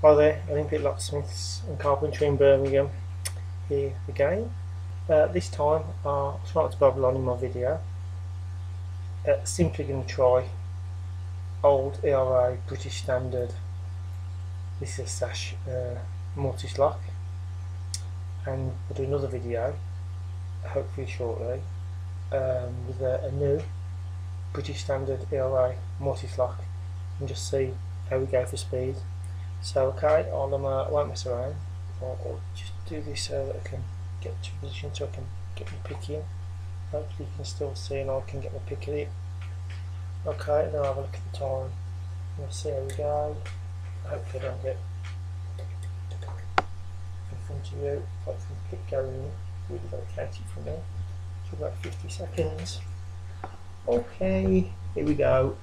Hi there, Olympic Locksmiths and Carpentry in Birmingham here again. This time I'll try not to babble on in my video. Simply going to try old ERA British Standard. This is a sash mortise lock, and we'll do another video hopefully shortly with a new British Standard ERA mortise lock and just see how we go for speed. So okay, I won't mess around. I'll just do this so that I can get to a position so I can get my pick in. Hopefully you can still see and I can get my pick in it. Okay, now have a look at the time. We'll see how we go. Hopefully I don't get in front of you. Hopefully the pick going really locate it for me. So about 50 seconds. Okay, here we go.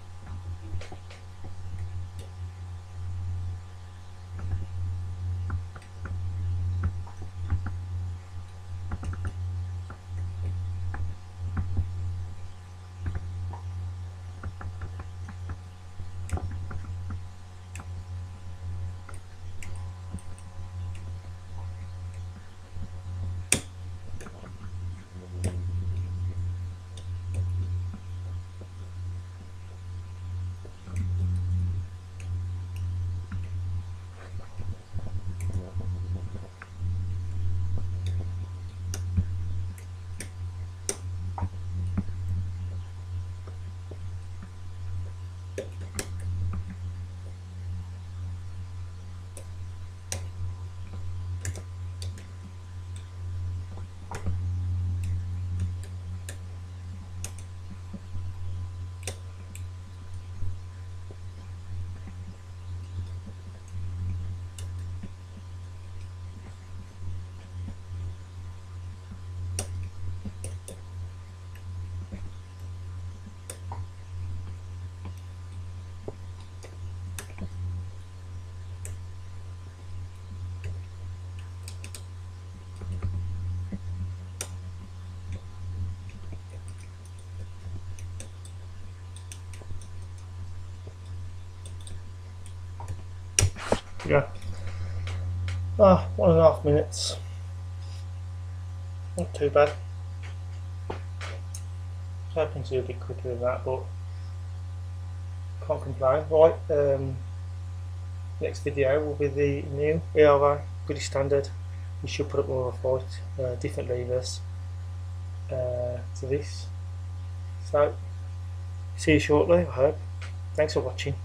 Yeah. 1.5 minutes. Not too bad. I was hoping to do a bit quicker than that, but can't complain. Right, next video will be the new ERA British Standard. We should put up more of a fight, different levers to this. So, see you shortly, I hope. Thanks for watching.